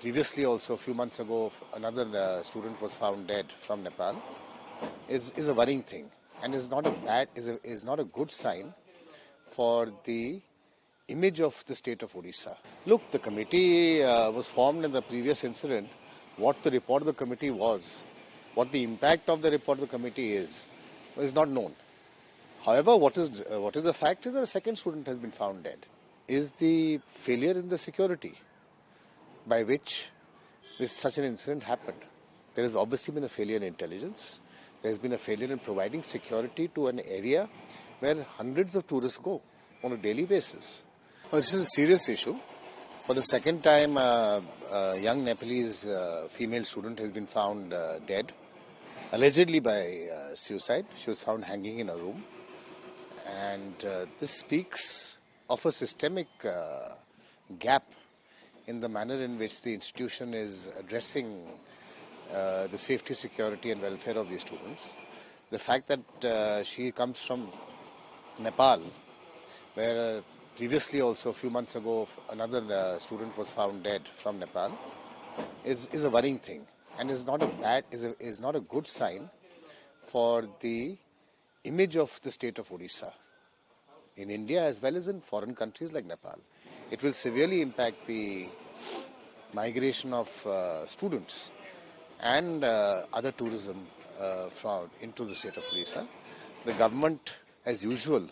previously also a few months ago another student was found dead from Nepal is a worrying thing, and is not a good sign for the image of the state of Odisha. Look, the committee was formed in the previous incident. What the report of the committee was, what the impact of the report of the committee is not known. However, what is a fact is that a second student has been found dead. Is the failure in the security by which such an incident happened. There has obviously been a failure in intelligence. There has been a failure in providing security to an area where hundreds of tourists go on a daily basis. Well, this is a serious issue. For the second time, a young Nepalese female student has been found dead, allegedly by suicide. She was found hanging in a room. And this speaks of a systemic gap in the manner in which the institution is addressing the safety, security and welfare of these students. The fact that she comes from Nepal, where previously also a few months ago another student was found dead from Nepal, is a worrying thing, and is not a good sign for the image of the state of Odisha in India as well as in foreign countries like Nepal. It will severely impact the migration of students and other tourism into the state of Odisha. The government, as usual,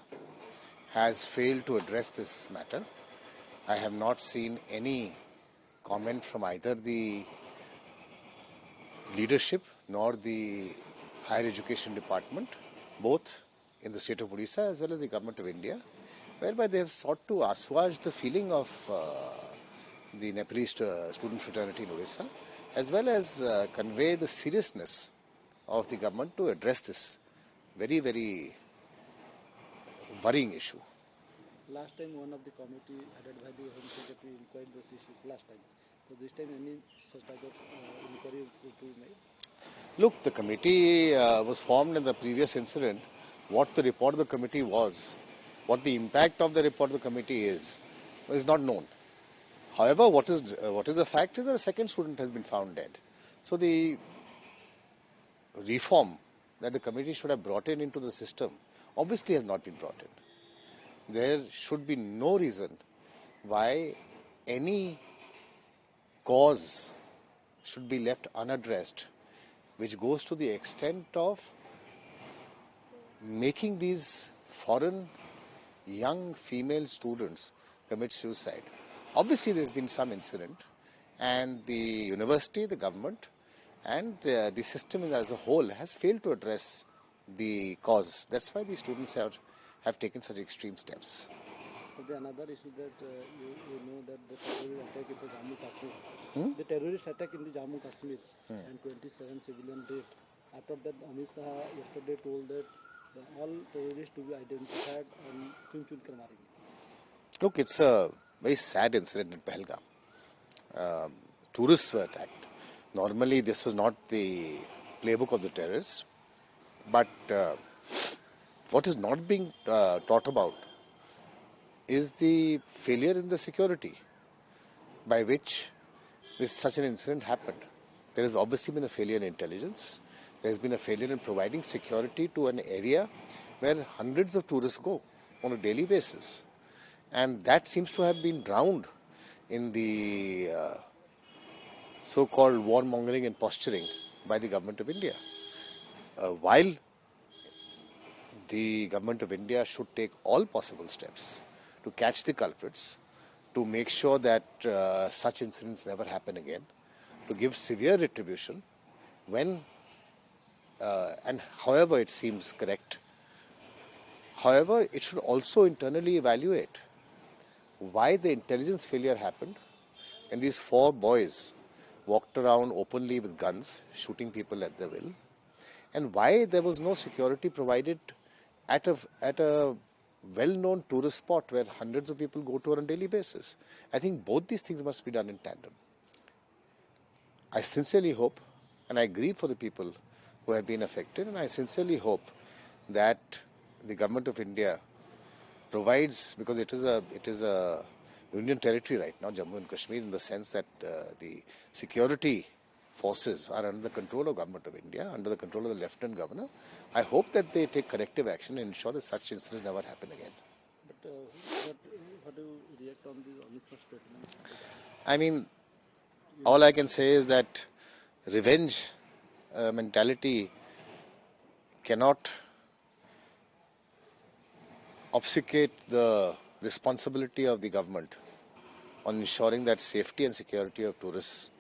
has failed to address this matter. I have not seen any comment from either the leadership nor the higher education department, both in the state of Odisha as well as the government of India, whereby they have sought to assuage the feeling of the Nepalese student fraternity in Odisha, as well as convey the seriousness of the government to address this very, very worrying issue. Last time one of the committee headed by the Home Secretary inquired this issue last time. So this time any such type of inquiry is to be made? Look, the committee was formed in the previous incident. What the report of the committee was, what the impact of the report of the committee is not known. However, what is a fact is that a second student has been found dead. So the reform that the committee should have brought into the system obviously has not been brought in. There should be no reason why any cause should be left unaddressed which goes to the extent of making these foreign young female students commit suicide. Obviously, there's been some incident, and the university, the government, and the system as a whole has failed to address the cause. That's why these students have taken such extreme steps. Okay, another issue that you know that the terrorist attack in the Jammu Kashmir, the terrorist attack in the Jammu Kashmir, and 27 civilian dead. After that, Amit Shah yesterday told that all terrorists to be identified and chun kar marenge. Look, it's a very sad incident in Pahalgam. Tourists were attacked. Normally, this was not the playbook of the terrorists, but what is not being taught about is the failure in the security by which such an incident happened. There has obviously been a failure in intelligence. There has been a failure in providing security to an area where hundreds of tourists go on a daily basis. And that seems to have been drowned in the so-called warmongering and posturing by the government of India. While the government of India should take all possible steps to catch the culprits, to make sure that such incidents never happen again, to give severe retribution when and however it seems correct. However, it should also internally evaluate why the intelligence failure happened and these 4 boys walked around openly with guns, shooting people at their will, and why there was no security provided at a well-known tourist spot where hundreds of people go to on a daily basis. I think both these things must be done in tandem. I sincerely hope, and I grieve for the people who have been affected, and I sincerely hope that the government of India provides, because it is a Union territory right now, Jammu and Kashmir, in the sense that the security forces are under the control of Government of India, under the control of the Lieutenant Governor. I hope that they take corrective action and ensure that such incidents never happen again. But what do you react on the Amit Shah statement? I mean, all I can say is that revenge mentality cannot obfuscate the responsibility of the government on ensuring that safety and security of tourists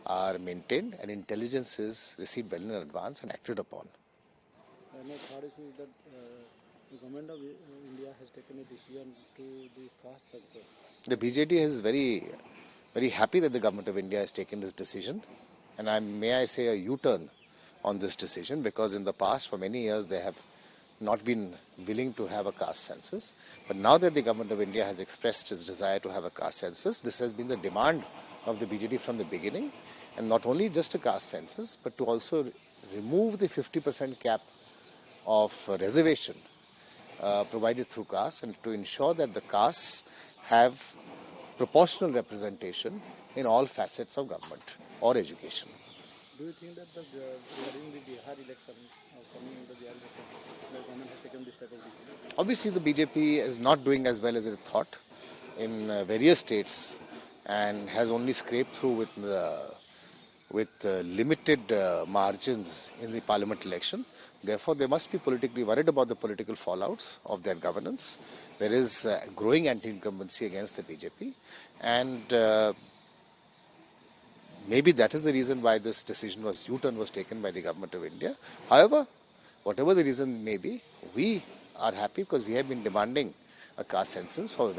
are maintained and intelligence is received well in advance and acted upon. And the third issue is that the government of India has taken a decision to the caste census. The BJD is very happy that the government of India has taken this decision, and may I say a U-turn on this decision, because in the past for many years they have not been willing to have a caste census. But now that the government of India has expressed its desire to have a caste census, this has been the demand of the BJD from the beginning, and not only just a caste census, but to also remove the 50% cap of reservation provided through caste, and to ensure that the castes have proportional representation in all facets of government or education. Do you think that during the Bihar election, coming in the Bihar election, the government has taken this type of decision? Obviously, the BJP is not doing as well as it thought in various states and has only scraped through with limited margins in the parliament election. Therefore, they must be politically worried about the political fallouts of their governance. There is growing anti-incumbency against the BJP, and maybe that is the reason why this U-turn was taken by the government of India. However, whatever the reason may be, we are happy because we have been demanding a caste census for